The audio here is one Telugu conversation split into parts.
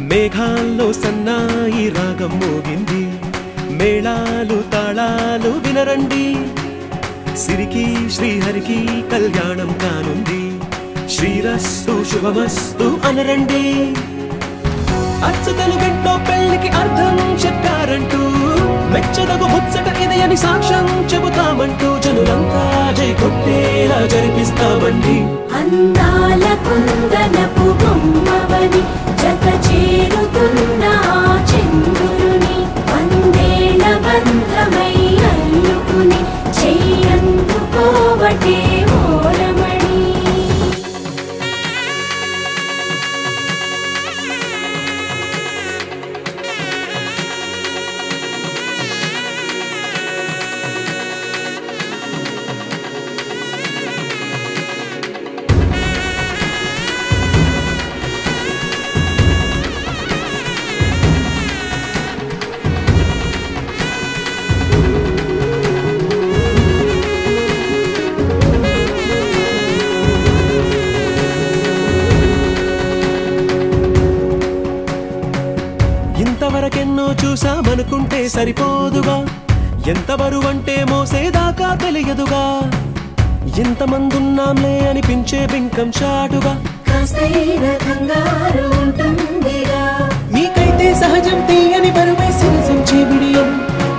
మేఘాల్లో సన్నాయి రాగం మోగింది, మేళాలు తాళాలు వినరండి. సిరికి శ్రీహరికి కళ్యాణం కానుంది, శ్రీరస్తు శుభమస్తు అనరండి. అచ్చతలు గంటో పెళ్లికి అర్థం చెప్పారంటూ, మెచ్చదగు ముచ్చట ఇది అని సాక్ష్యం చెబుతామంటూ, జనులంతా జై కొట్టేలా జరిపిస్తామండి. అందాల కుందనపు బొమ్మవని జత చేరుతున్న చంద్రుని, వందేళ్ల బంధమై అల్లుకుని చెయ్యందుకోవటే ఓరమణి. ఇంతవరకెన్నో చూసామనుకుంటే సరిపోదుగా, ఎంత బరువంటే మోసేదాకా తెలియదుగా. ఇంతమందున్నాంలే అనిపించే బింకం చాటుగా, మీకైతే సహజం తీయని బరువై సిరసించే బిడియం.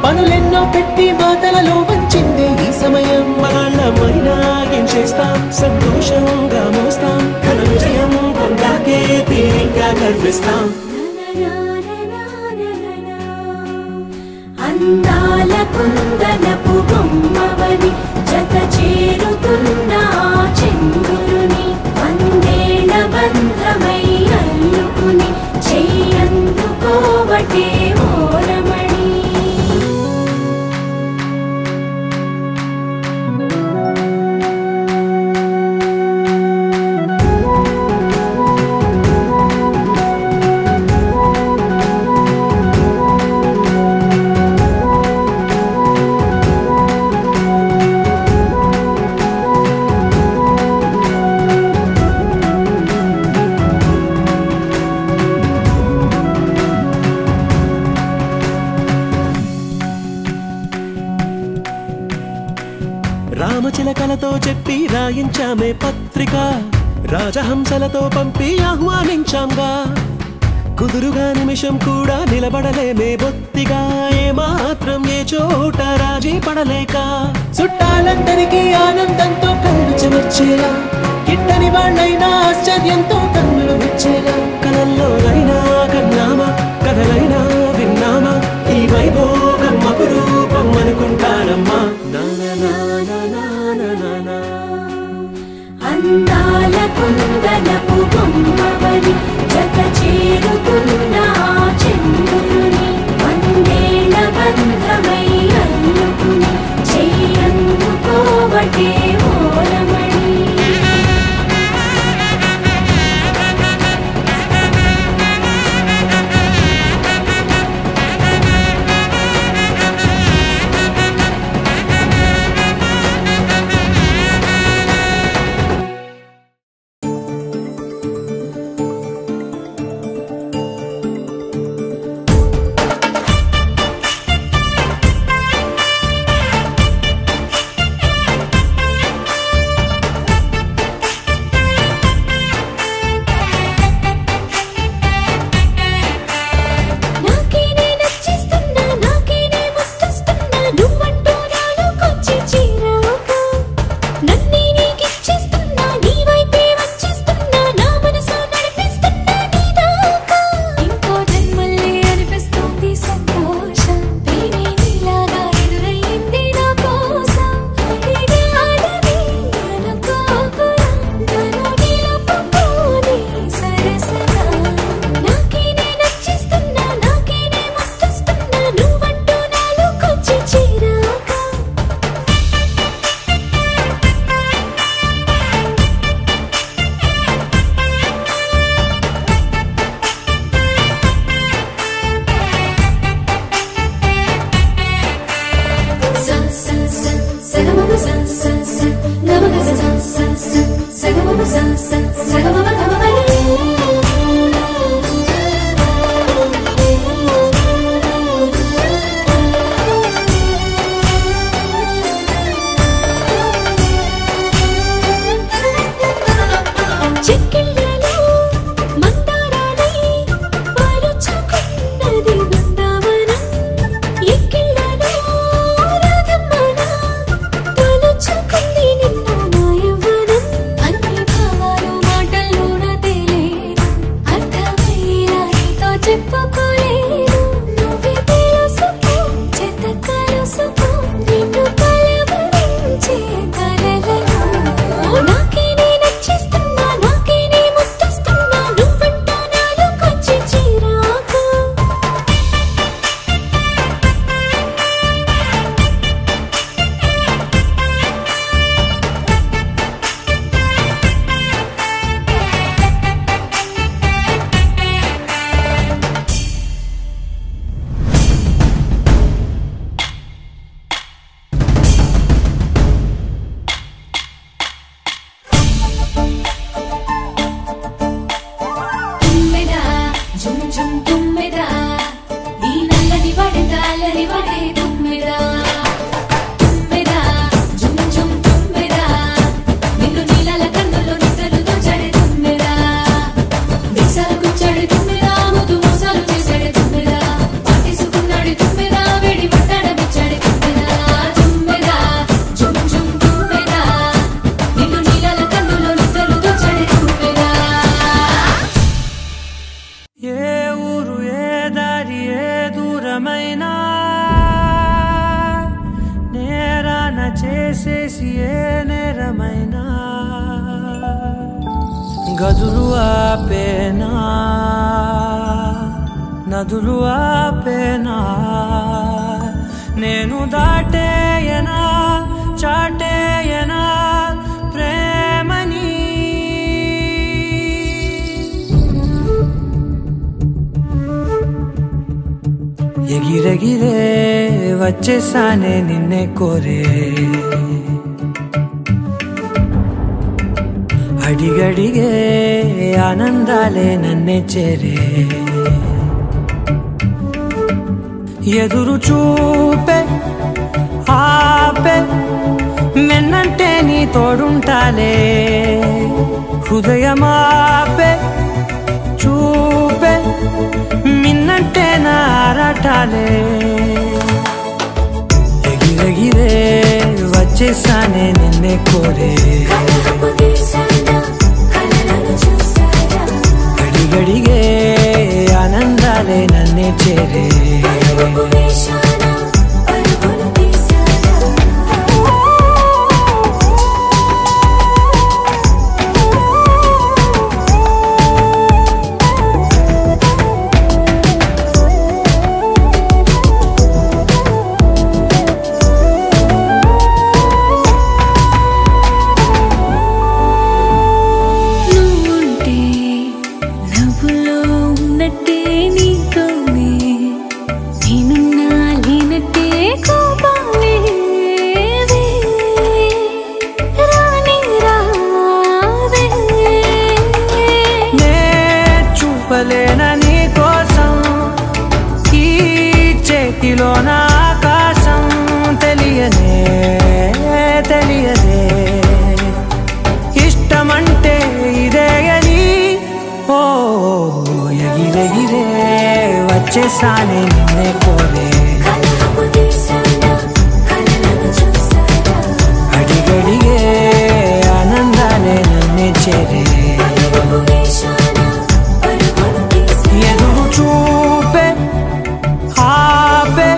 పనులెన్నో పెట్టి మాటలలో వంచిందే ఈ సమయం. మనాళ్ళమైనా ఏం చేస్తాం, సంతోషంగా మోస్తాం, ఘన విజయం పొందాకే తీరిగ్గా కనిపిస్తాం. అందాల కుందనపు బొమ్మవని జత చేరుతున్న చంద్రుని, వందేళ్ల బంధమై అల్లుకుని చెయ్యందుకోవటే ఓరమణి. రామచిలకలతో చెప్పి రాయించామే పత్రిక, రాజహంసలతో పంపి ఆహ్వానించాంగా. కుదురుగా నిమిషం కూడా నిలబడలేమే బొత్తిగా, ఏమాత్రం ఏ చోట రాజీ పడలేక. చుట్టాలందరికీ ఆనందంతో కళ్ళు చెమర్చేలా, గిట్టని వాళ్ళైనా ఆశ్చర్యంతో కన్నులు విచ్చేలా. కలల్లోనైనా కన్నామా, కథలైనా విన్నామా, ఈ వైభోగం అపురూపం అనుకుంటానమ్మా. అందాల కుందనపు బొమ్మవని జత చేరుతున్న చంద్రుని, వందేళ్ల బంధమై అల్లుకుని చెయ్యందుకోవటే ఓరమణి. జుమ్ జుమ్ తుమ్మెదా ఈ నల్లని వడగాలని వడే తుమ్మెదా తుమ్మెదా జుమ్ జుమ్ తుమ్మెదా నిన్ను నీలాల కన్నుల్లో నిద్రలు దోచడే తుమ్మెదా దేశాలు కూర్చాడే తుమ్మెదా ముద్దు మోసాలు చేసాడే తుమ్మెదా పాటేసుకున్నాడే తుమ్మెదా వేడి పట్టాడ బిచ్చాడే తుమ్మెదా తుమ్మెదా జుమ్ జుమ్ తుమ్మెదా నిన్ను నీలాల కన్నుల్లో నిద్రలు దోచడే తుమ్మెదా ఏ ఊరు ఏ దారి ఏ దూరమైనా నేరాన చేసేసి ఏ నేరమైనా గదులు ఆపేనా నదులు ఆపేనా నేను దాటేయనా చాటేయనా ప్రేమని ఎగిరెగిరే వచ్చేసానే నిన్నే కోరే అడిగడిగే ఆనందాలే నన్నే చేరే ఎదురు చూపే ఆపే వెన్నంటే నీ తోడుంటాలే హృదయమాపే చూపే మిన్నంటే నారాటాలే ఎగిరెగిరే వచ్చేసానే నిన్నే కోరే అడిగడిగే ఆనందాలే నన్నే చేరే నీ కోసం ఈ చేతిలో నా ఆకాశం తెలియనే తెలియదే ఇష్టమంటే ఇదే అని ఓ ఎగిరెగిరే వచ్చేసానే నిన్నే కోరే అడిగడిగే ఆనందాలే నన్నే చేరే ఎదురు చూపే ఆపే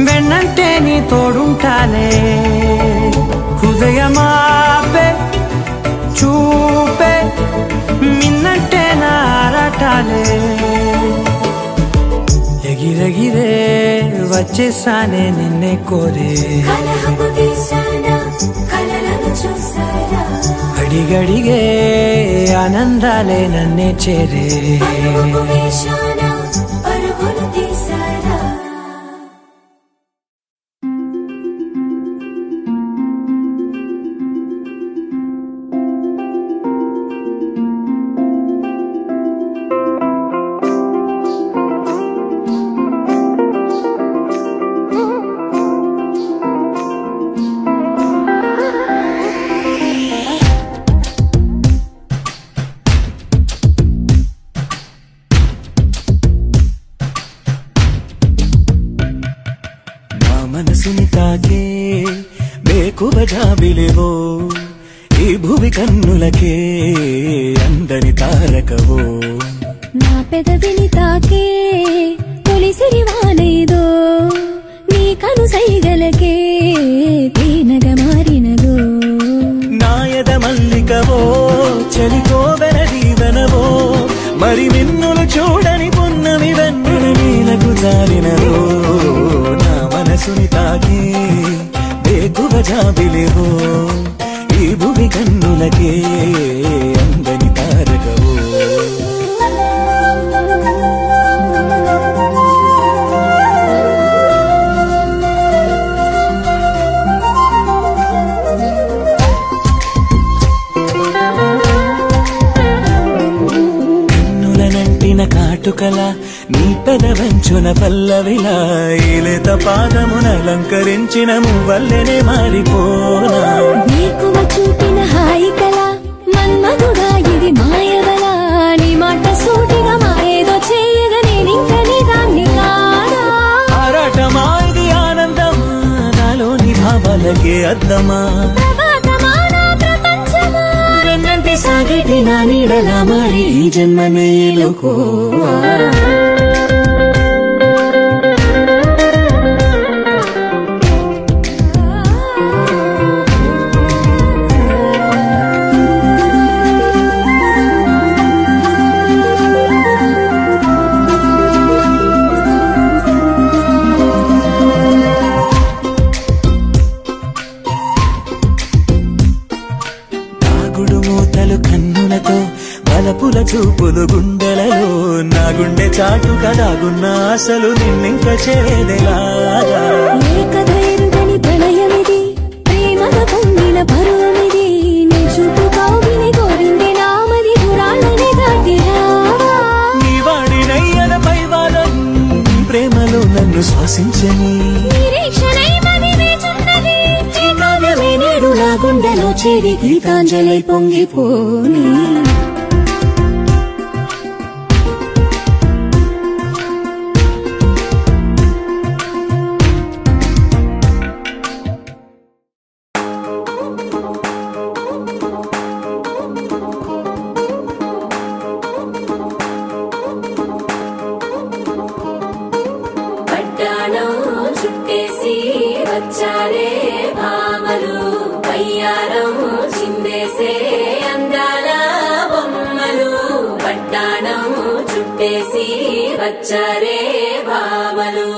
వెన్నంటే నీ తోడుంటాలే హృదయమాపే చూపే మిన్నంటే నారాటాలే ఎగిరెగిరే వచ్చేసానే నిన్నే కోరే అడిగడిగే ఆనందాలే నన్నే చేరే మనసుని తాకే బేకువ జాబిలేవో ఈ భువి కన్నులకే అందని తారకవో నా పెదవిని తాకే తొలిసిరి వానేదో నీ కను సైగలకే తేనెగా మారినదో నాయద మల్లికవో చలికోవెన దీవెనవో మరి నిన్నులు చూడని పొన్నమి వెన్నుల నీలకు జారినదో నా మనసుని తాకే బేకువ జాబిలేవో ఈ భువి కన్నులకే అందని తారకవో పెట్టిన కాటుకల నీ పెదవంచున పల్లవిలా ఏలేత పాదమున అలంకరించిన మువ్వల్లెనే మారిపోనా నీకువ చూపిన హాయి కల మన్మధుడా ఇది మాయవల నీ మాట సూటిగా మాయేదో చేయగా నేనింక నీ దాన్ని కాదా ఆరాటమా ఇది ఆనందం నాలోని భావాలకే అద్దమా వెన్నంటి సాగేటి నా నీడలా మారి ఈ జన్మనే ఎలుకోవా కన్నులతో బలపుల చూపులు గుండెలలో నా గుండె చాటుగా దాగున్న ఆశలు నిన్నింక చేరేదెలాగా ఏకధైర్యని ప్రణయమిది ప్రేమల పొంగిన పరువమిది నీ చూపు కౌగిలి కోరింది నామది పురాణని దాటిరావా నీ వాడినయ్యన పైవాలం నీ ప్రేమలో నన్ను శ్వాసించని నిరీక్షణై మది వేచున్నది ఈ కావ్యమే నేడు నా గుండెలో చేరి గీతాంజలి పొంగిపోని చుట్టేసి వచ్చారే భామలు పయ్యారం చిందేసే అందాల బొమ్మలు పట్టాణం చుట్టేసి వచ్చారే భామలు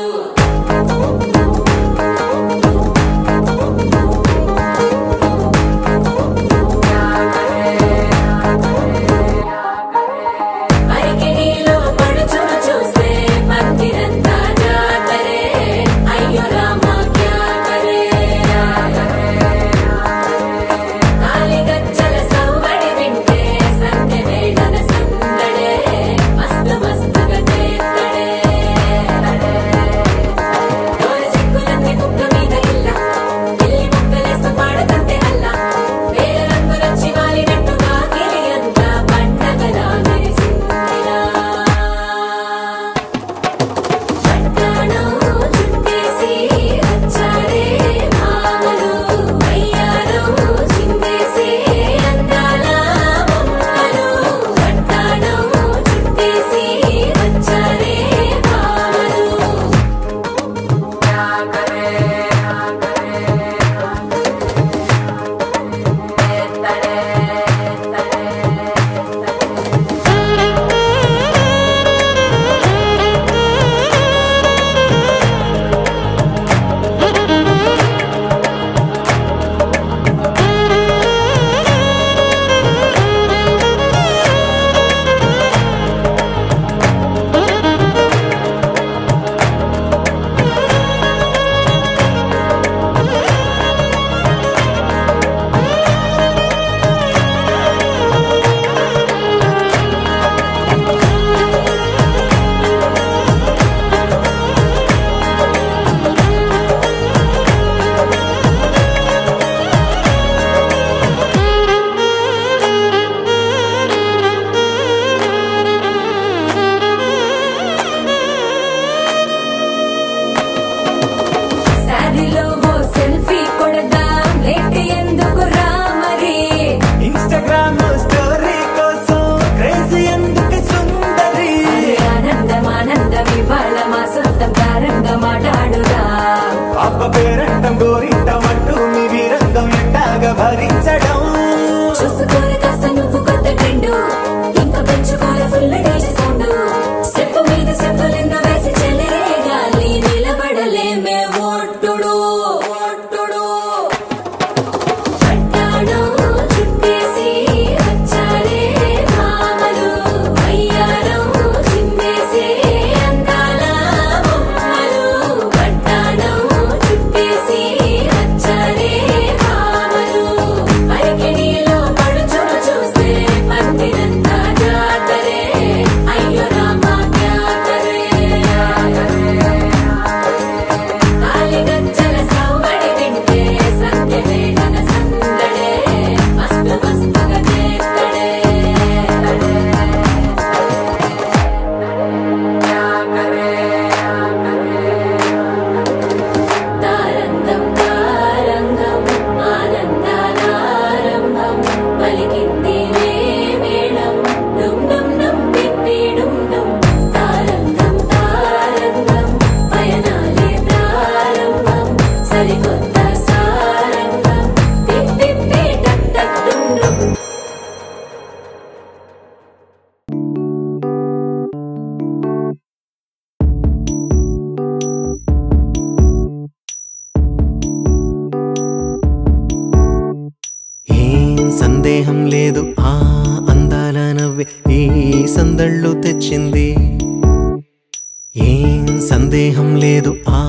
సందేహం లేదు ఆ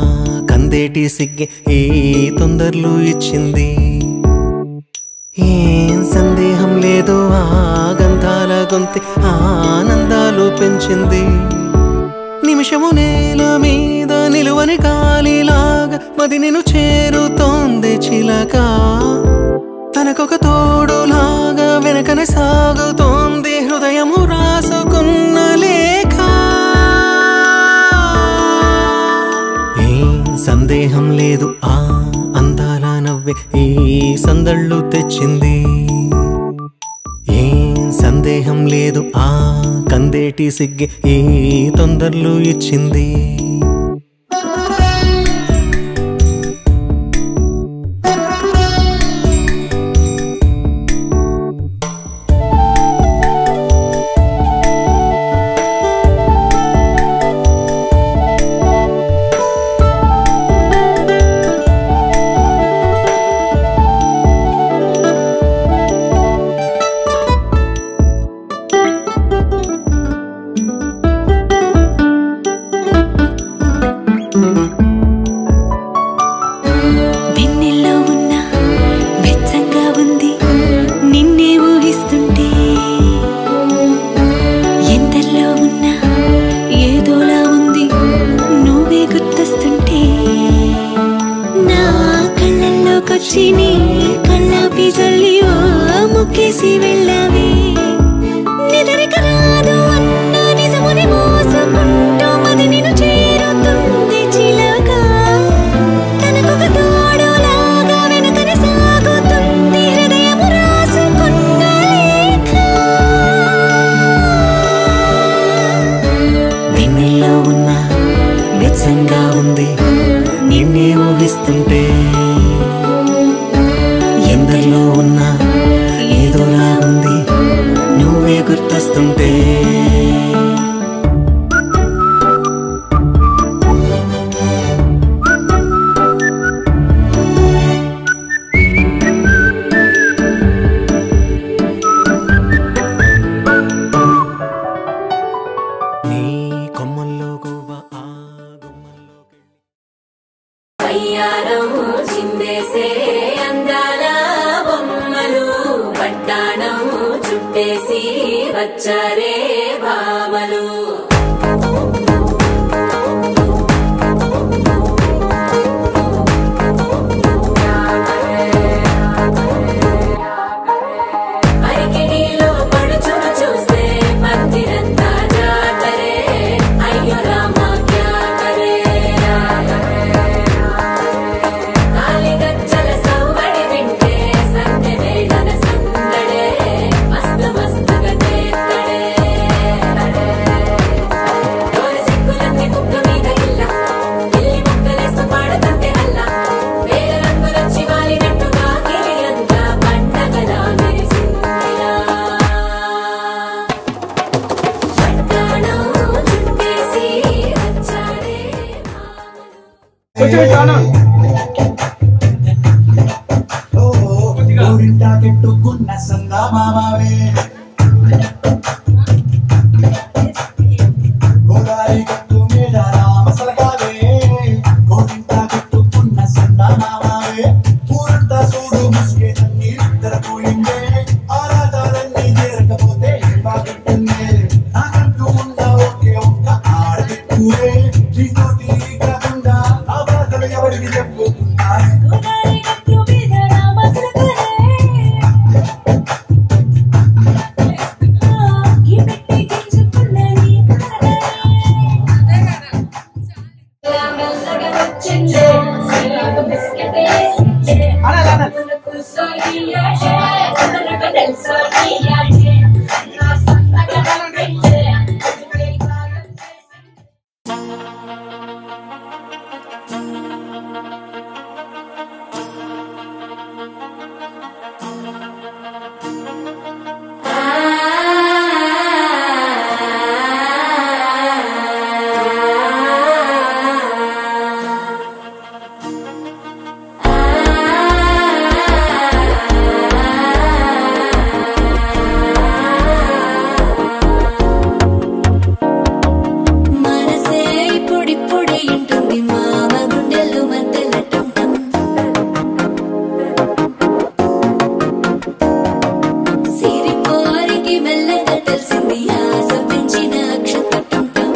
కందేటి సిగ్గే ఏ తొందరలు ఇచ్చింది ఏం సందేహం లేదు ఆ గంధాల గొంతి ఆనందాలు పెంచింది నిమిషము నేల మీద నిలువని గాలిలాగా మది నిన్ను చేరుతోంది చిలక తనకొక తోడులాగా వెనకనే సాగుతోంది హృదయము రాసుకున్న లేఖ ఏం సందేహం లేదు ఆ అందాల నవ్వే ఈ సందళ్ళు తెచ్చింది ఏం సందేహం లేదు ఆ కందేటి సిగ్గే ఈ తొందరలు ఇచ్చింది మనసే పొడి పొడి ఇంటుంది మామ గుండెల్లో మధ్యల టం టం సిరిపోరికి మెల్లగా తెలిసింది ఆశ పెంచిన అక్షత టం టం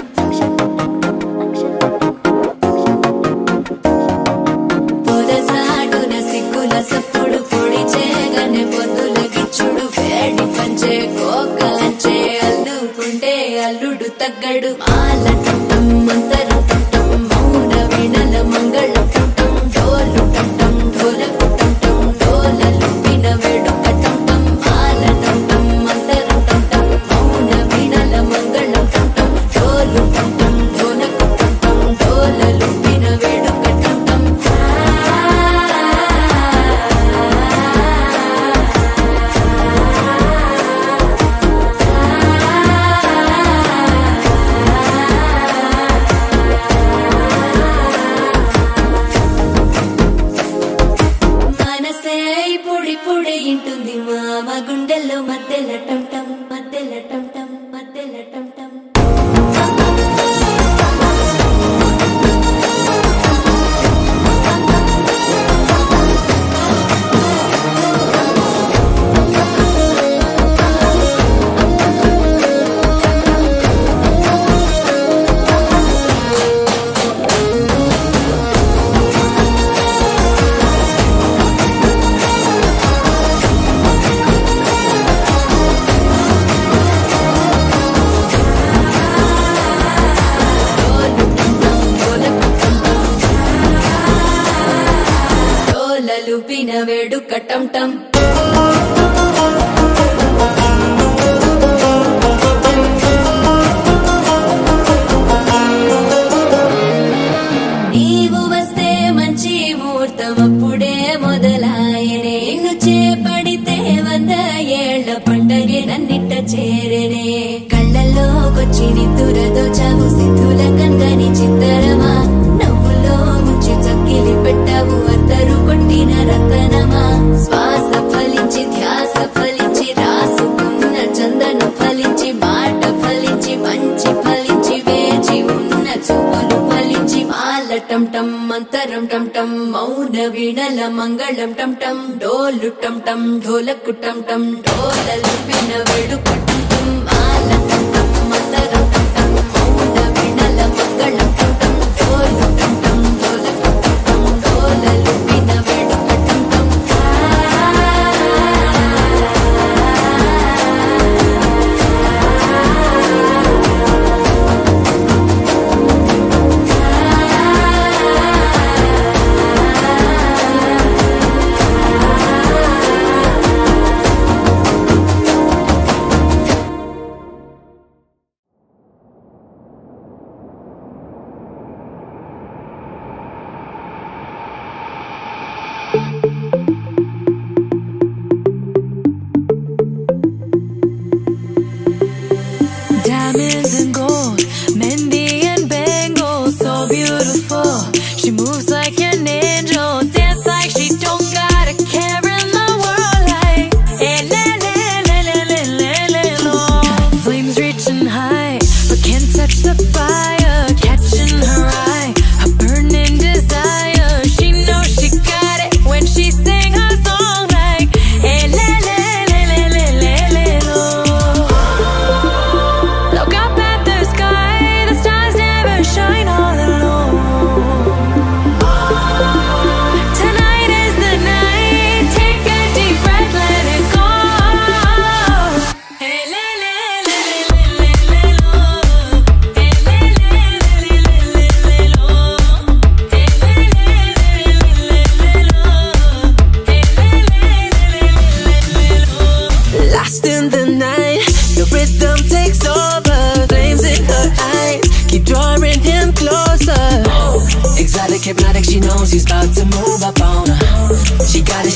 పొదసాటున సిగ్గుల సప్పుడు పొడి చేయగానే పొద్దుల గిచ్చుడు వేడి పంచే కోకలంచే అల్లుకుంటే అల్లుడు తగ్గడు మాల టం టం మంతరం టం టం మౌన వీణల మంగళం టం టం డోలు టం టం ఢోలకు టం టం డోలలు విన వేడుక టం టం మాల టం టం మంతరం టం టం మౌన వీణల మంగళం టం టం డోలు టం టం ఢోలకు టం టం డోలలు విన వేడుక టం టం మనసే పొడి పొడి ఇంటుంది మామ గుండెల్లో మధ్యల టం టం మధ్యల టం టం మధ్యల టం టం డోలలు విన వేడుక టం టం నీవు వస్తే మంచి ముహూర్తం అప్పుడే మొదలాయనే నిన్ను చేపడితే 100 ఏళ్ల పండగే నన్నిట్ట చేరనే కళ్ళల్లోకొచ్చి నిద్దురదో చావు సిద్ధుల కందని చిత్తరమా నవ్వులో ముంచి చక్కిలి పెట్టావు అద్దరు కొట్టిన రతనమా శ్వాస ఫలించి ధ్యాస ఫలించి రాసుకున్న చందనం ఫలించి మాట ఫలించి మంచి ఫలించి వేచి ఉన్న చూపులు ఫలించి మాల టం టం మంతరం టం టం మౌన వీణల మంగళం టం టం డోలు టం టం ఢోలకు టం టం డోలలు విన వేడుక టం టం మాల టం టం మంతరం టం టం మౌన వీణల మంగళం టం టం డోలు టం టం ఢోలకు టం టం డోలలు విన వేడుక టం టం Diamonds and gold, Mendy and bangles, so beautiful. She moves like an angel, dance like she don't got a care in the world. Like, eh, le, le, le, le, le, le, le, lo. Flames reaching high, but can't touch the fire, catching her eye, a burning desire. She knows she got it when she sing her song. Like, eh, le, le, le, le, le, le, le, lo. Look up at the sky, the stars never shine all alone. Tonight is the night, take a deep breath, let it go. Hey, le, le, le, le, le, le, lo. Hey, le, le, le, le, le, le, lo. Hey, le, le, le, le, le, lo. Hey, le, le, le, le, le, lo. Lost in the night, the rhythm takes over. Flames in her eyes keep drawing him closer. Exotic, hypnotic, she knows he's about to move up on her. She got it,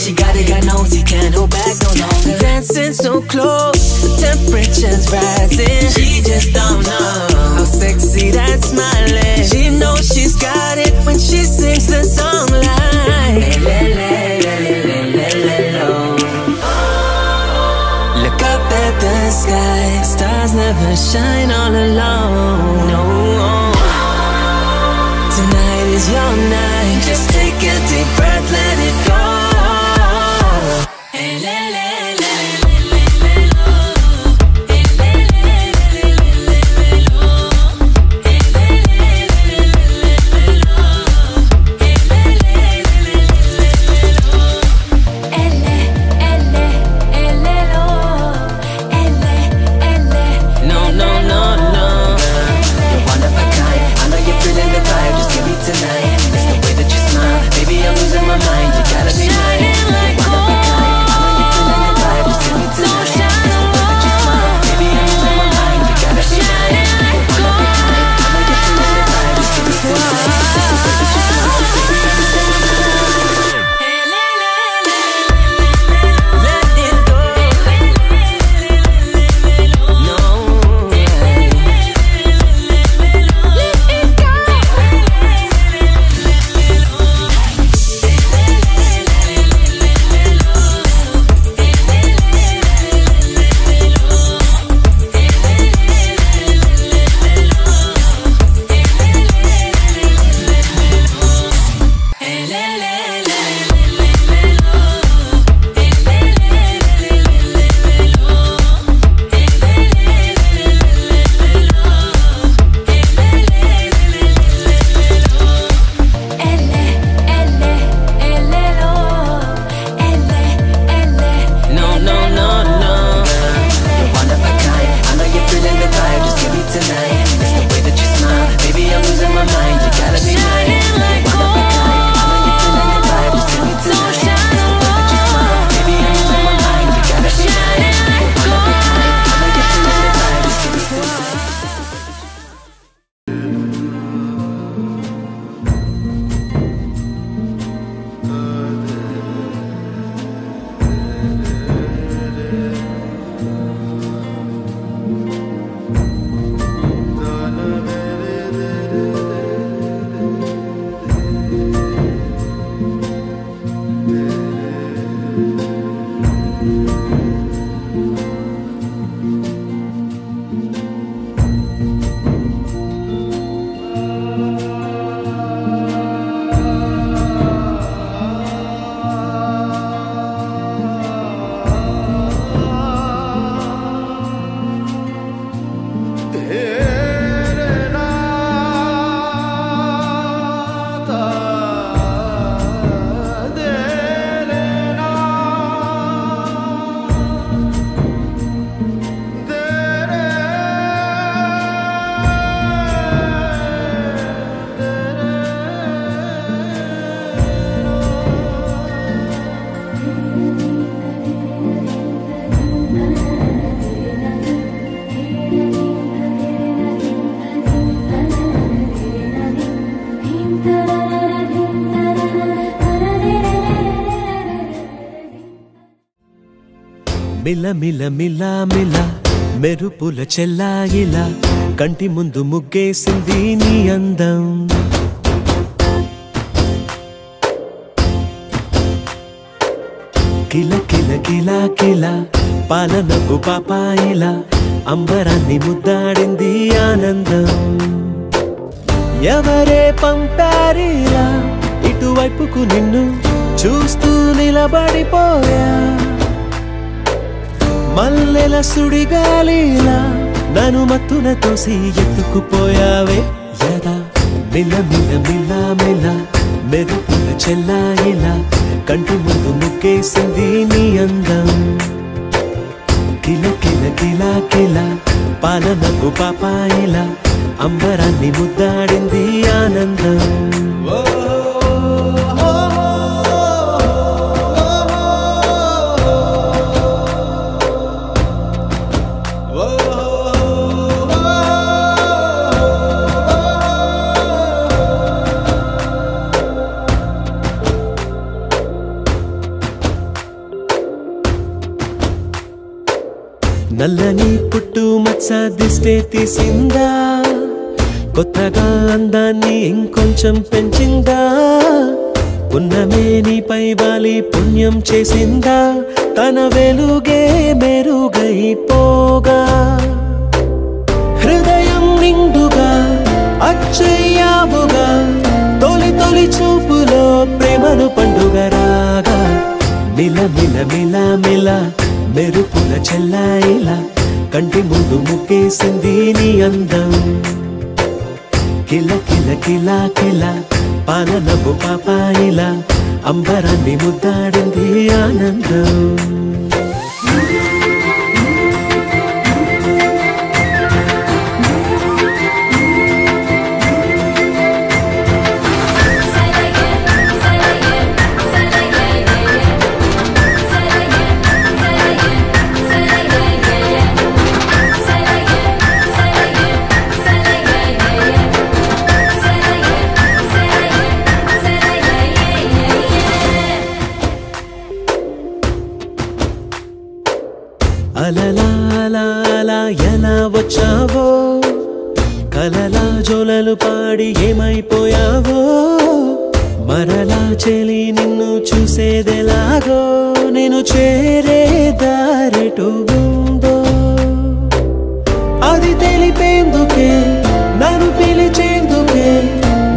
got nosy, can't hold back no longer. Dancing so close, the temperature's rising. She just don't know how sexy that smile is. She knows she's got it when she sings the song like, le, le, le, le, le, le, le, lo. Look up at the sky, stars never shine all alone. No. my mind, you gotta be shining like gold. So shine on. baby, I'm on my mind, you gotta be Shining like gold. మిల మిల మిల మిల మెరుపుల చెల్లాయిలా కంటి ముందు ముగ్గేసింది నీ అందం కిల కిల కిల కిల పాలనకు పాపాయిలా అంబరాన్ని ముద్దాడింది ఆనందం ఎవరే పంపారిలా ఇటువైపుకు నిన్ను చూస్తూ నిలబడిపోయా మల్లెల సుడిగాలిలా నన్ను మత్తున తోసి ఎత్తుకుపోయావే యదా మిల మిల మిల మిల మెరుపుల చెల్లాయిలా కంటి ముందు ముగ్గేసింది నీ అందం కిల కిల కిల కిల పాలనకు పాపాయిలా అంబరాన్ని ముద్దాడింది ఆనందం నల్లని పుట్టు మచ్చ దిష్టే తీసిందా కొత్తగా అందాన్ని ఇంకొంచెం పెంచిందా పున్నమే నీపై వాలి పుణ్యం చేసిందా తన వెలుగే మెరుగైపోగా హృదయం నిండుగా అచ్చయ్యావుగా తొలి తొలి చూపులో ప్రేమను పండుగ రాగా మిల మిల మిల మిల మెరుపుల చెల్లాయిలా కంటి ముందు ముగ్గేసింది నీ అందం కిల కిల కిల కిల పాలనపు పాపాయిలా అంబరాన్ని ముద్దాడింది ఆనందం అలలా అలా ఎలా వచ్చావో కలలా జోలలు పాడి ఏమైపోయావో మరలా చెలి నిన్ను చూసేదెలాగో నేను చేరే దారెటు ఉందో అది తెలిపేందుకే నన్ను పిలిచేందుకే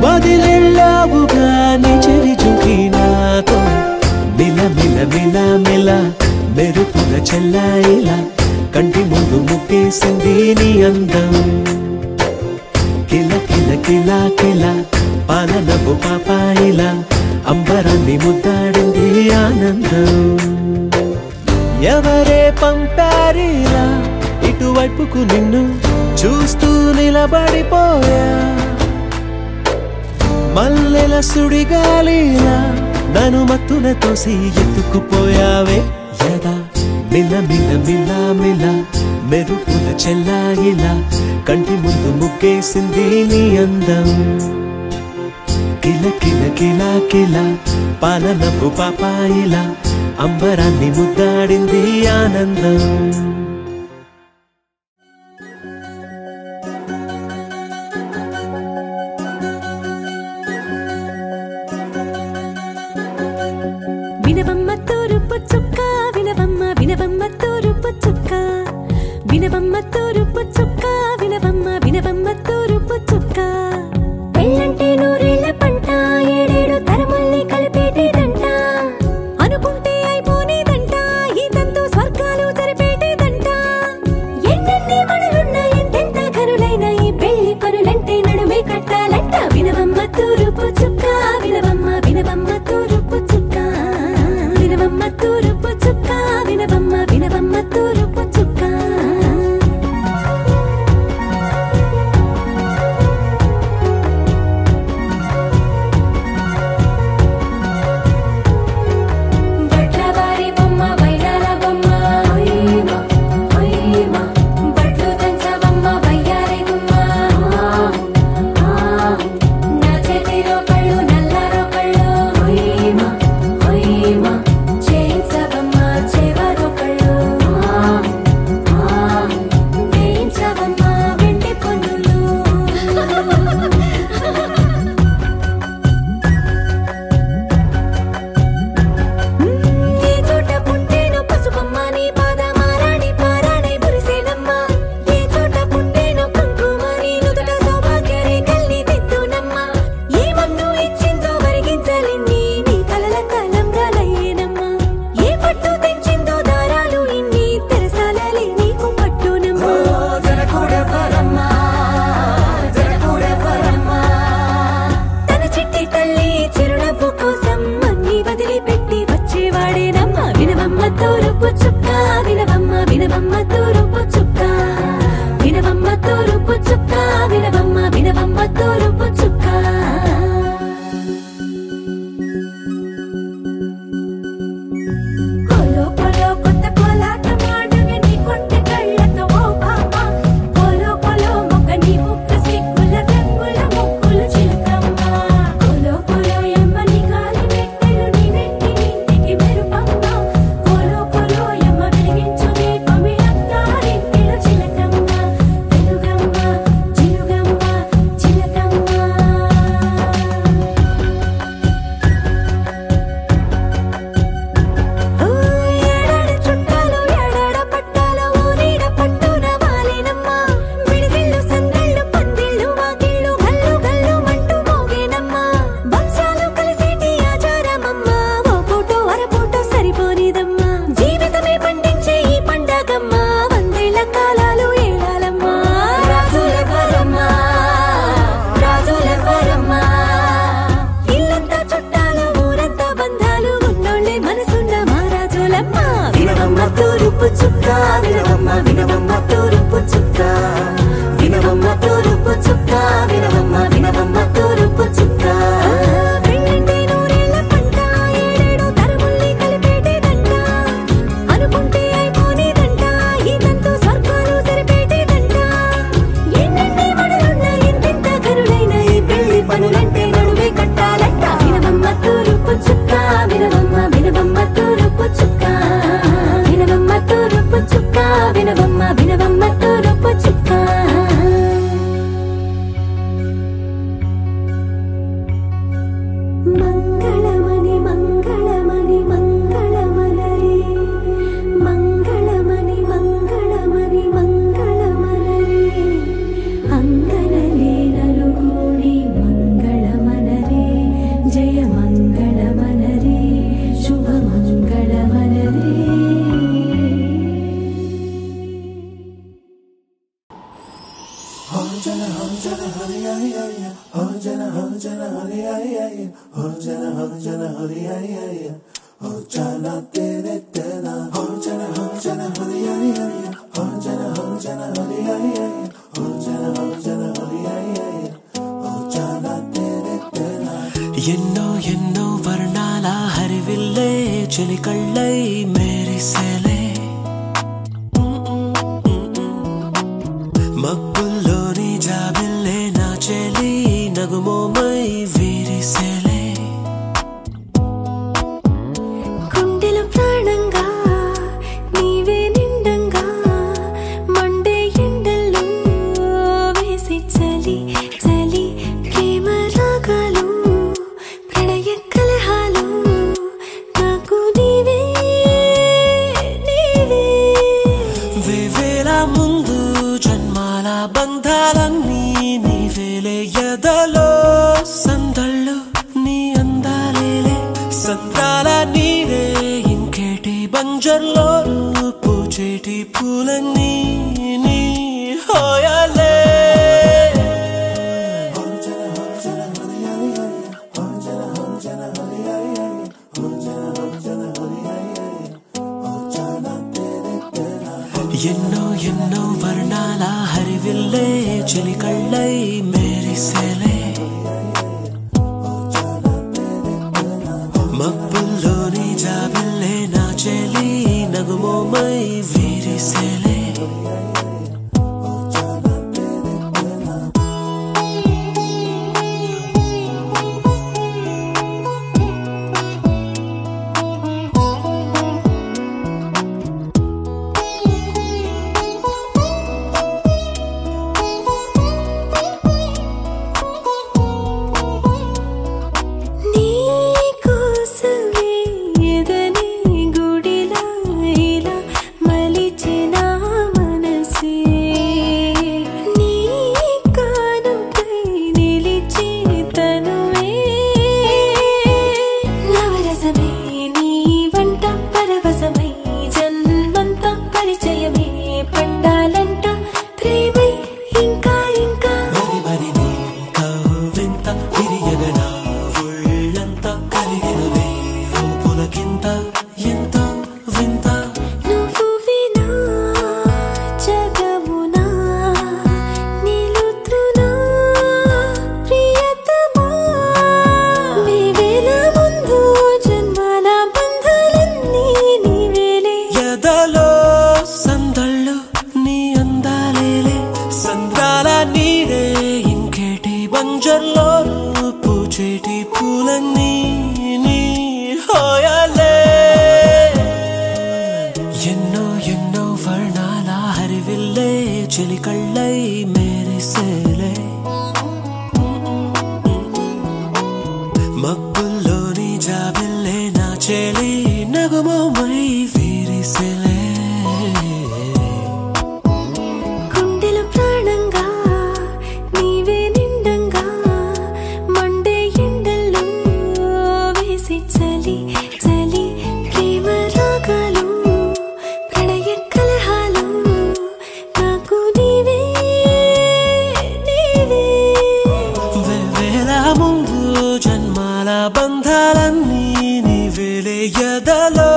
వదిలెళ్ళావుగా నీ చెవి జుకి నాతో మిల మిల మిల మిల మెరుపుల చెల్లాయిలా కంటి ముందు ముగ్గేసింది నీ అందం కిల కిల కిల కిల పాలనపు పాపాయిలా అంబరాన్ని ముద్దాడింది ఆనందం ఎవరే పంపారిలా ఇటువైపుకు నిన్ను చూస్తూ నిలబడిపోయా మల్లెల సుడిగాలిలా నన్ను మత్తున తోసి ఎత్తుకుపోయావే యదా మిల మిల మిల మిల మెరుపుల చెల్లాయిలా కంటి ముందు ముగ్గేసింది నీ అందం కిల కిల కిల కిల పాలనపు పాపాయిలా అంబరాన్ని ముద్దాడింది ఆనందం వినవమ్మ తూరుపు చుక్క వినవమ్మ వినవమ్మ తూరుపు చుక్క వినవమ్మ తూరుపు చుక్క వినవమ్మ వినవమ్మ తూరుపు చుక్క పెళ్ళంటే నూరేళ్ల పంట ఏడేడు తరముల్ని కలిపేటేదంట అనుకుంటే అయిపోనేదంట ఈ తంతు స్వర్గాలు జరిపేటేదంట ఎన్నెన్ని మనులున్న ఎంతెంత కరులైన ఈ పెళ్లి పనులంటే నడుమే కట్టాలంట వినవమ్మ తూరుపు చుక్క వినవమ్మ వినవమ్మ తూరుపు చుక్క వినవమ్మ తూరుపు చుక్క వినవమ్మ వినవమ్మ తూరుపు చుక్క Jana ఎన్నో ఎన్నో వర్ణాల హరివిల్లే చెలికళ్ళై మెరిసేలే మబ్బుల్లోని జాబిల్లే నా చెలి నగుమోమై విరిసేలే గుండెల ప్రాణంగా నీవే నిండంగా మండే ఎండల్లో వేసి చలి చలి ప్రేమ రాగాలు ప్రణయ కలహాలు నాకు నీవే నీవే వేవేల ముందు జన్మాల బంధాలన్నీ నీవేలే ఎదలో సందళ్ళు నీ అందాలేలే సందాల నీరే ఇంకేటి బంజర్లో పూచేటి పూలన్నీ నీ హోయాలే ఎన్నో ఎన్నో వర్ణాల హరివిల్లే చెలికళ్ళై మెరిసేలే మబ్బుల్లోని జాబిల్లే నా చెలి నగుమోమై విరిసేలే పూచేటి పూలన్నీ నీ హోయాలే ఎన్నో ఎన్నో వర్ణాల హరివిల్లే చెలికళ్ళై మెరిసేలే మబ్బుల్లోని జాబిల్లే నా చెలి నగుమోమై విరిసేలే గుండెల ప్రాణంగా నీవే నిండంగా మండే ఎండల్లో వేసి చలి చలి ప్రేమ రాగాలు ప్రణయ కలహాలు నాకు నీవే నీవే వేవేల ముందు జన్మాల బంధాలన్నీ నీవేలే ఎదలో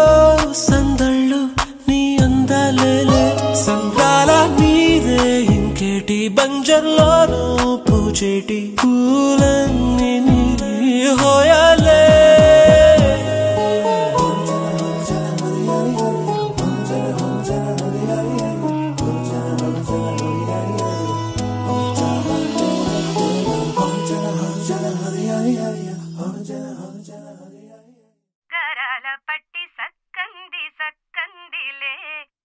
సందళ్ళు నీ అందాలేలే సందాల నీరే ఇంకేటి బంజర్లోనూ పూచేటి పూలన్నీ నీ హోయాలే గరాల పట్టి సక్కంది సక్కందిలే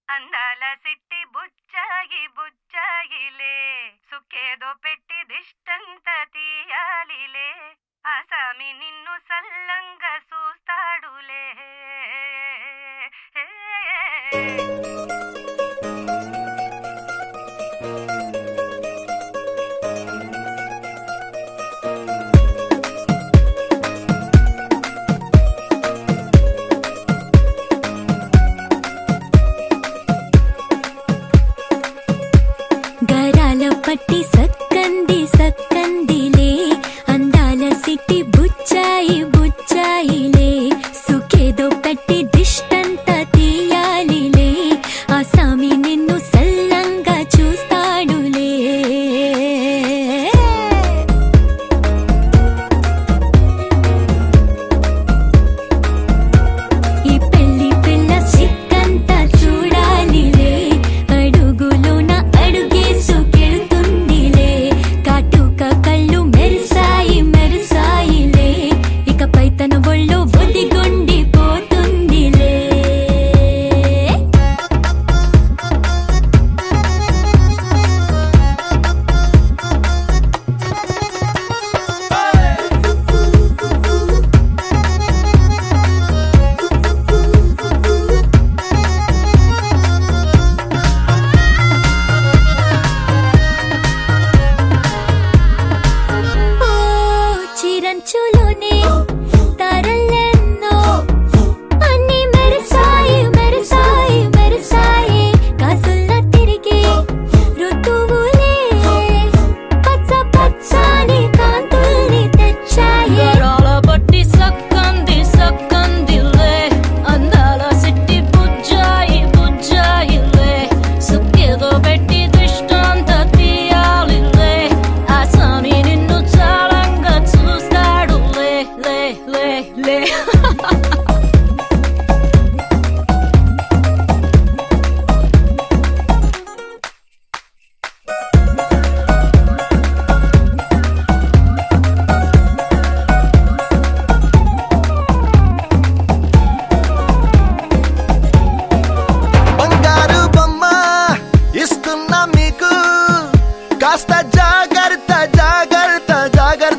అందాల సిట్టి బుచ్చాయి బుచ్చాయిలే సుక్కేదో పెట్టి దిష్టంత తీయాలిలే ఆసామి నిన్ను సల్లంగా చూస్తాడులే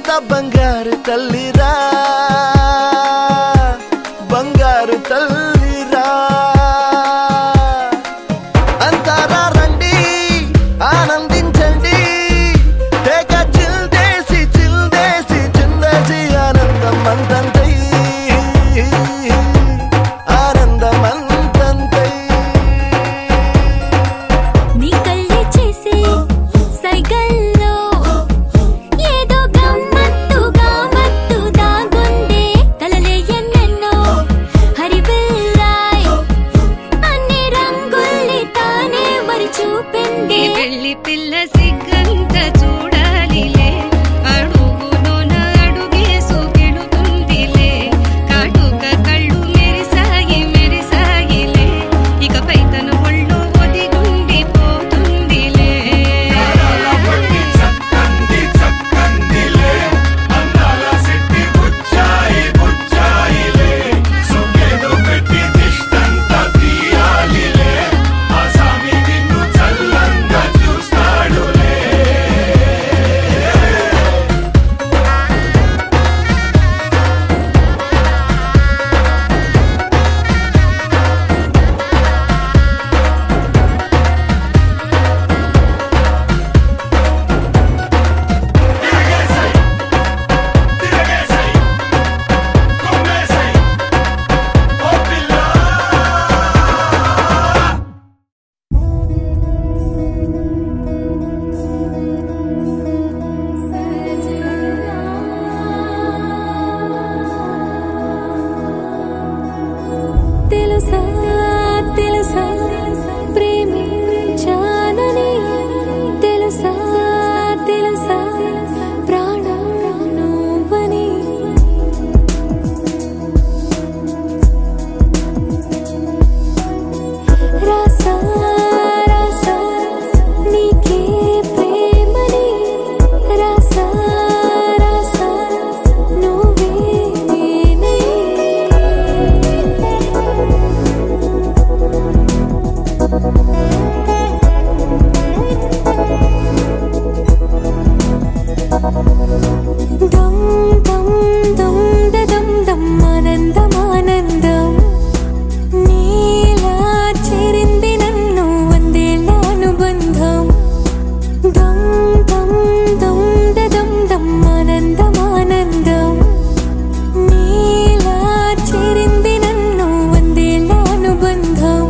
అంత బంగారు తల్లిరా బంగారు తల్లిరా అంతారా రండి ఆనందించండి తెగ చిల్దేసి చిందేసి ఆనందం అంతంతై ఆనందం అంతంతై నీ కళ్ళే చేసే సైగల్లో ఏదో గమ్మత్తుగా మత్తు దాగుందే కలలే ఎన్నెన్నో హరివిల్లాయ్ అన్ని రంగుల్ని తానే మరి చూపింది పెళ్లి పిల్ల సిగ్గంత చూడాలిలే అడుగులోన అడుగేసు గెలుతుందిలే కాటుక కళ్ళు మెరిసాగిలే ఇకపై తన ఒళ్ళు ఒదిగుండిపోతుందిలే తెలుసా తెలుసా ప్రేమించానని తెలుసా తెలుసా ప్రాణం నువ్వని రాసా రాసా నీకే ప్రేమని రాసా రాసా నువ్వే నేనే దం దం దం దం దం ఆనందం ఆనందం నీలా చేరింది నన్ను వందేళ్ళ అనుబంధం దం దం దం దం దం ఆనందం ఆనందం నీలా చేరింది నన్ను వందేళ్ళ అనుబంధం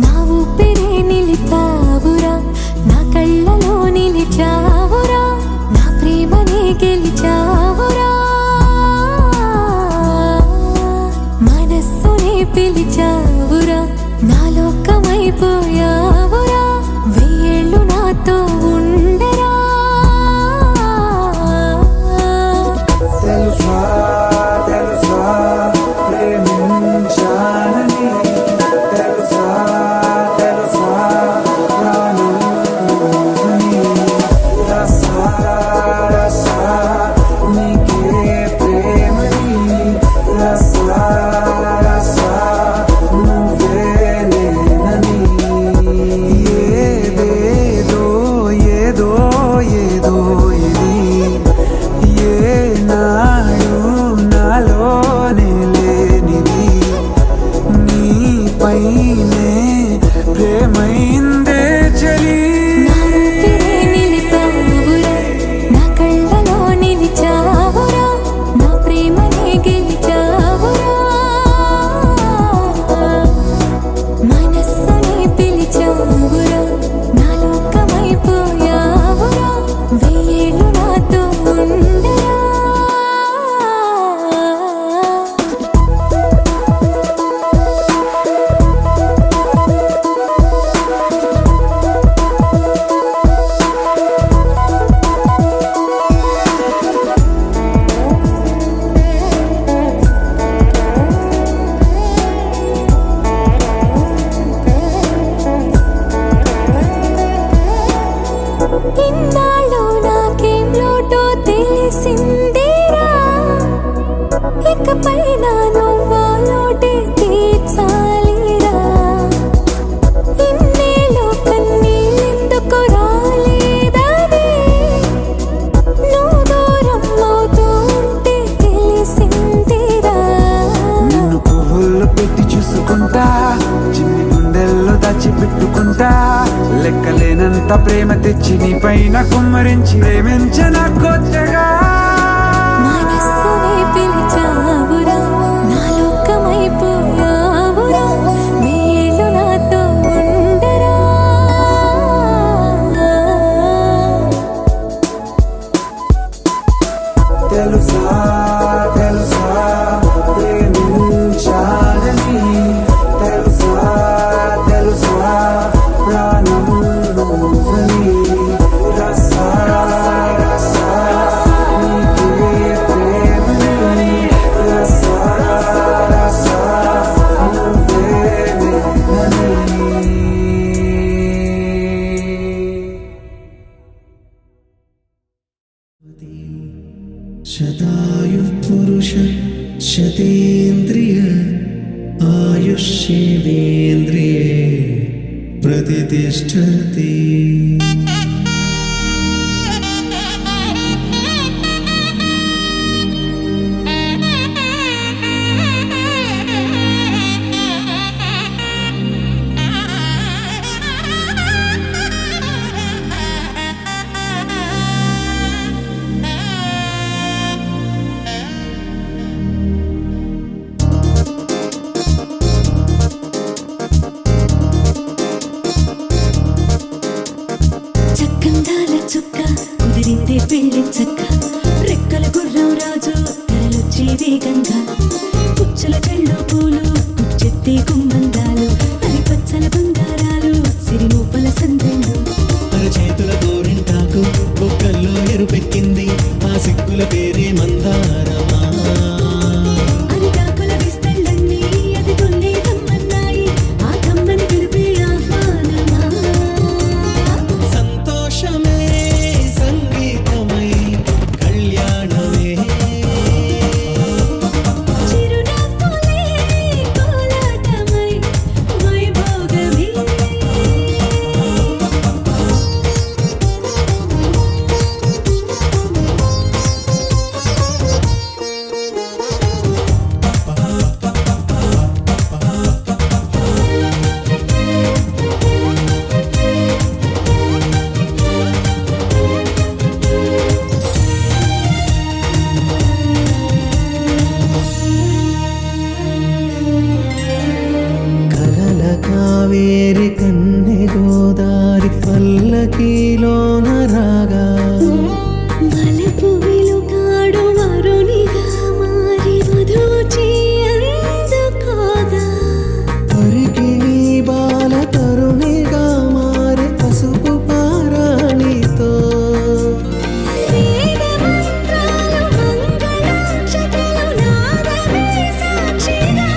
నా ఊపిరే నిలిపావురా నా కళ్ళలో నిలిచావురా నా ప్రేమనే లెక్కలేనంత ప్రేమ తెచ్చి నీ పైన కుమ్మరించి ప్రేమించిన కొత్తగా మనస్సునే పిలిచావురా నా లోకమైపోయావురా మేలు నాతో ఉండరా తెలుసా తెలుసా ప్రేమించాలని తెలుసా తెలుసా ప్రాణం నువ్వని రసా రసా నీకే ప్రేమని రసా రసా నువ్వే నేనని శతాయు పురుష శతేంద్రియ ఆయుష్యేంద్రియే ప్రతిష్టతి చక్కందాల చుక్క కుదిరిందే పెళ్లి చక్క రెక్కల గుర్రం రాజు తరలొచ్చే వేగంగా పుచ్చల చెళ్ళు పూలు పుచ్చెత్తే గుమ్మందాలు అరి పచ్చల బంగారాలు సిరిమూపల సందెళ్ళు చేతుల గోరింటాకు బొక్కల్లో ఎరుపెక్కింది ఆ సిగ్గుల పేరే మందారమా అరిటాకుల విస్తళ్ళన్నీ అది కొన్నే కమ్మన్నాయి ఆ కమ్మని పిలిపే ఆహ్వానమా సంతోషమే సంగీతమై కళ్యాణమే చిరునవ్వులే కోలాటమై వైభోగమే కలల కావేరి కన్నె గోదారి పల్లకీలోన రాగా వలపు వెలుగాడు వరునిగా మారి వధూచి అందుకోగా పరికిణి బాల తరుణిగా మారే పసుపు పారాణితో వేద మంత్రాలు మంగళాక్షతలు నాదమే సాక్షిగా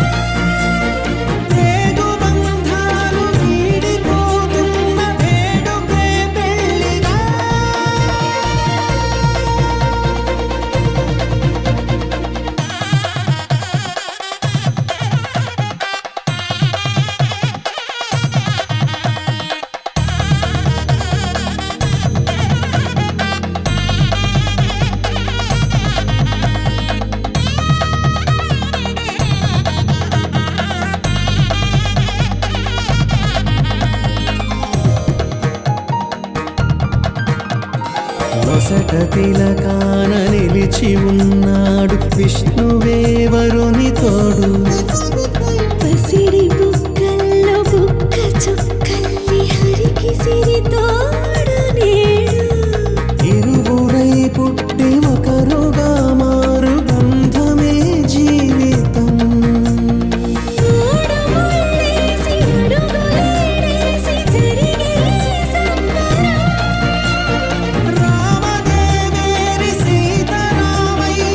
రేగు బంధాలు వీడిపోతున్న వేడుకే పెళ్లిగా వసట తిలకాన నిలిచి ఉన్నాడు విష్ణువే వరుని తోడు పసిడి బుక్కల్లో బుక్క చుక్కల్లి హరికి సిరి తోడు నేడు ఇరువురై పుట్టి ఒకరుగా మారు బంధమే జీవితం తోడు ముళ్ళేసి అడుగులేసి జరిగే సంబరం రామదేవేరి సీతారామయ్య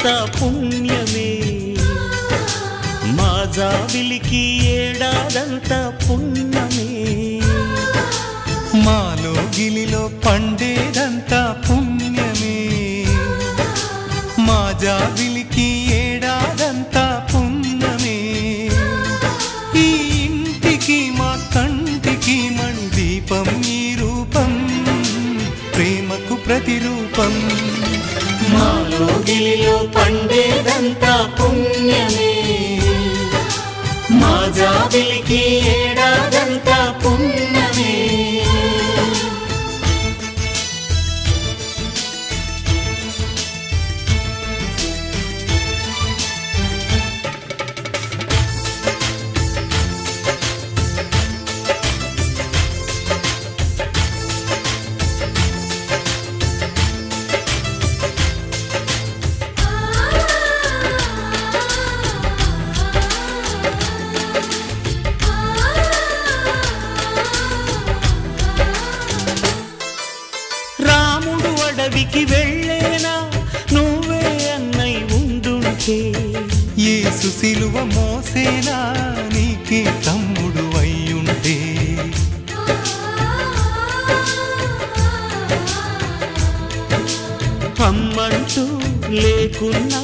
ఏడాదంతా పుణ్యమే మా జాబిలికి ఏడాదంతా పుణ్యమే మాలో గిలిలో పండేదంతా పుణ్యమే మా జాబిలికి ఏడాదంతా పుణ్యమే ఈ ఇంటికి మా కంటికి మణి దీపం ఈ రూపం ప్రేమకు ప్రతిరూపం మాలో గిలిలో పండేదంతా పుణ్యమే మా జాబిలికి ఏడాదంతా పుణ్యమే అడవికి వెళ్ళేనా నువ్వే అన్నై ఉండుంటే యేసు సిలువ మోసేనా నీకే తమ్ముడు అయ్యుంటే అమ్మంటూ లేకున్నా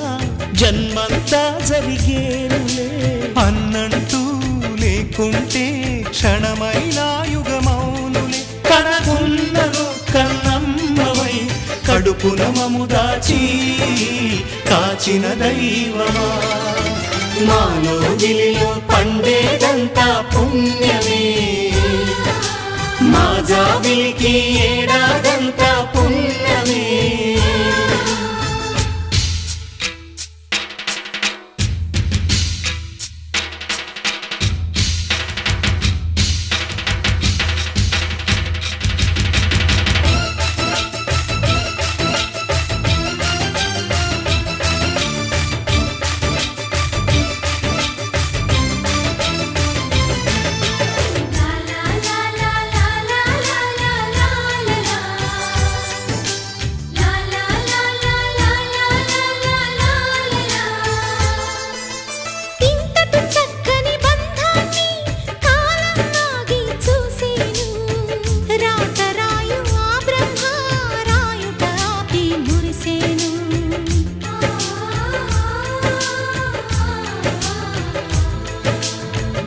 జన్మంతా జరిగేనులే అన్నంటూ లేకుంటే క్షణమైనా యుగమౌనులే కనకున్నదో కన్నమ్మవై కడుపున మము దాచి కాచిన దైవమా మాలో గిలిలో పండేదంతా పుణ్యమే మా జాబిలికి ఏడాదంతా పుణ్యమే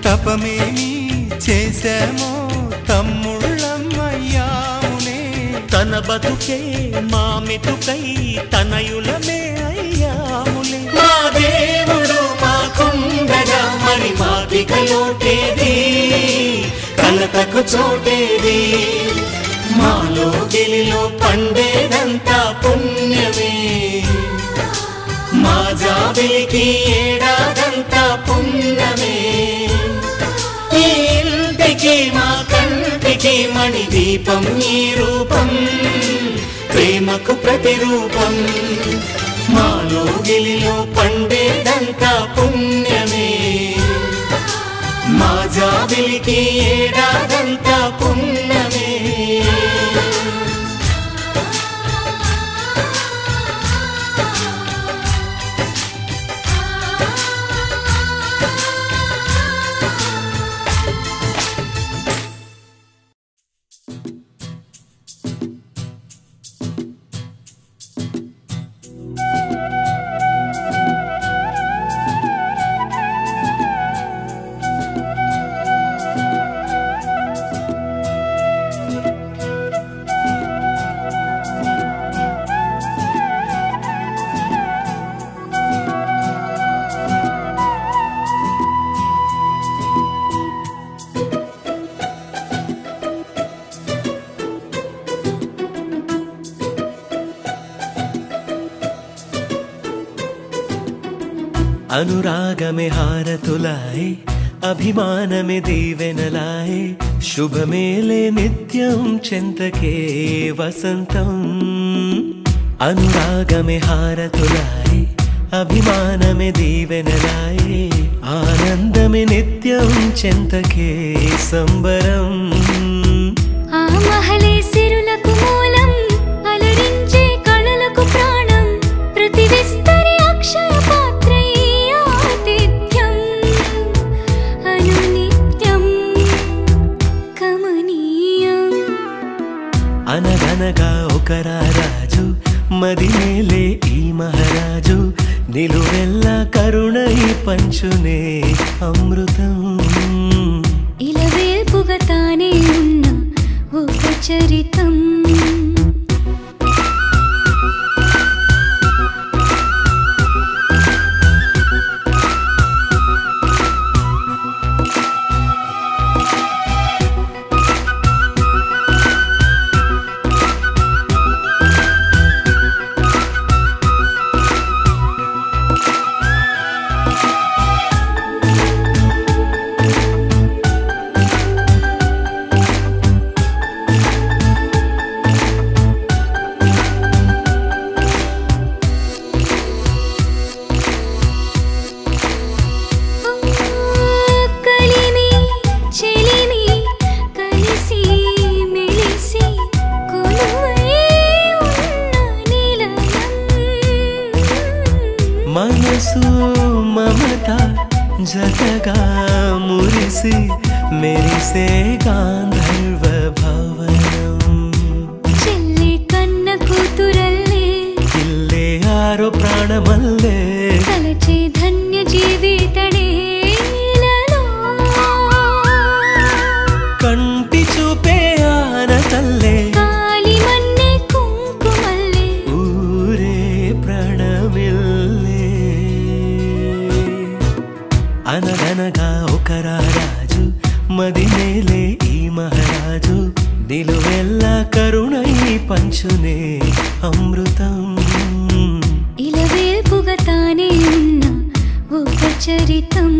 తపమేమి చేశామో తమ్ముళ్ళమ్మయ్యాములే తన బతుకే మా మెతుకై తనయులమే అయ్యాములే మా దేవుడు మాకుండగా మరి మాకిక లోటేది కలతకు చోటేది మాలో గిలిలో పండేదంతా పుణ్యమే మా జాబిలికి ఏడాదంతా పుణ్యమే ఈ ఇంటికి మా కంటికి మణి దీపం ఈ రూపం ప్రేమకు ప్రతిరూపం మాలో గిలిలో పండేదంతా పుణ్యమే మా జాబిలికి ఏడాదంతా పుణ్యమే अनुरागमे हारतुलाए अभिमानमे दीवेनलाए शुभमेले नित्यं चिन्तके वसन्तम् अनुरागमे हारतुलाए अभिमानमे दीवेनलाए आनन्दमे नित्यं चिन्तके संबरम् आ महले सिरुలకు మూలం అలరించే కళలకు ప్రాణం ప్రతి విస్తరి అక్ష అమృతం ఇలవేల్పుగా తానే ఉన్న ఒక చరితం మనసు మమత జతగా మురిసి మెరిసే గాంధర్వ భవనం చెల్లి కన్న కూతురల్లే ఇల్లే ఆరో ప్రాణమల్లే తలచే ధన్య జీవితడేలలో కంటి చూపే ఆన తల్లే కాలి మన్నే కుంకుమల్లే ఊరే ప్రణమిల్లే అనగనగా ఒక రాజు మదినేలే ఈ మహారాజు నిలువెల్లా కరుణై పంచునే అమృతం ఇలవేల్పుగా తానే ఉన్న ఒక చరితం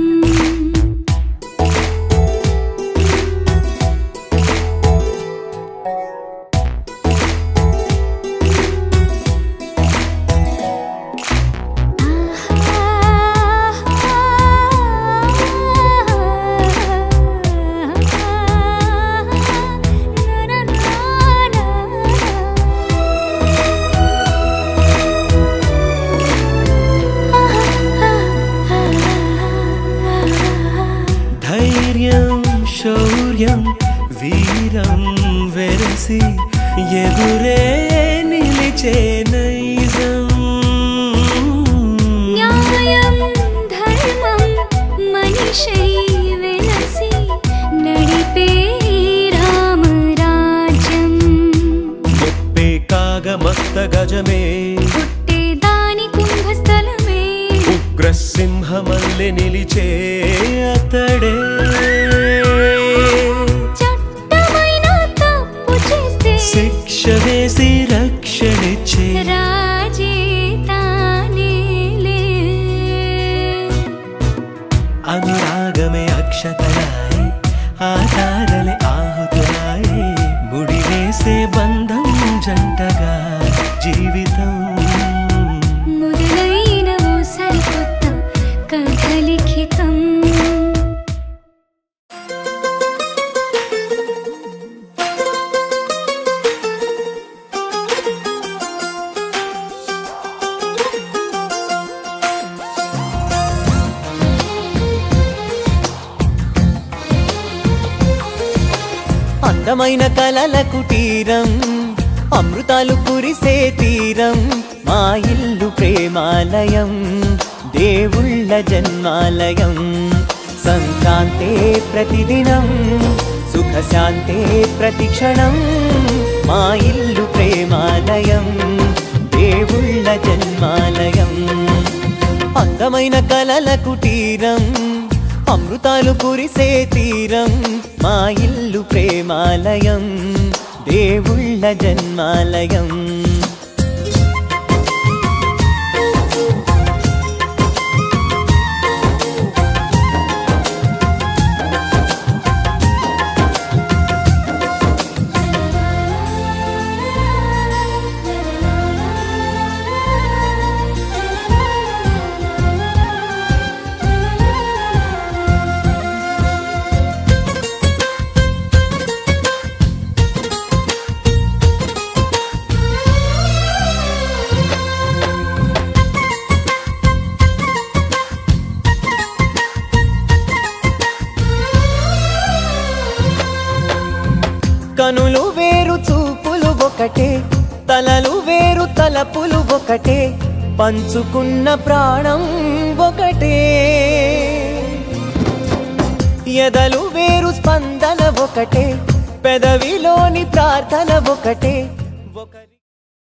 శౌర్యం వీరం వెరసి ఎదురే నిలిచే నైజం న్యాయం ధర్మం మనిషై వెలసి నడిపే రామరాజ్యం ముప్పే కాగమత్త గజమే పుట్టే దాని కుంభస్థలమే ఉగ్రసింహమల్లె నిలిచే అతడే శిక్ష వేసి రక్షణిచ్చే రాజే తానేలే అనురాగమే అక్షతరాయి ఆధారలే ఆహుతురాయి ముడివేసే బంధం జంటగా జీవితం మొదలైన ఓ సరికొత్త కథ లిఖితం అందమైన కలల కుటీరం అమృతాలు కురిసే తీరం మా ఇల్లు ప్రేమాలయం దేవుళ్ళ జన్మాలయం సంక్రాంతే ప్రతిదినం సుఖశాంతే ప్రతిక్షణం మా ఇల్లు ప్రేమాలయం దేవుళ్ళ జన్మాలయం అందమైన కలల కుటీరం అమృతాలు కురిసే తీరం మా ఇల్లు ప్రేమాలయం దేవుళ్ళ జన్మాలయం కనులు వేరు చూపులు ఒకటే తలలు వేరు తలపులు ఒకటే పంచుకున్న ప్రాణం ఒకటే ఎదలు వేరు స్పందన ఒకటే పెదవిలోని ప్రార్థన ఒకటే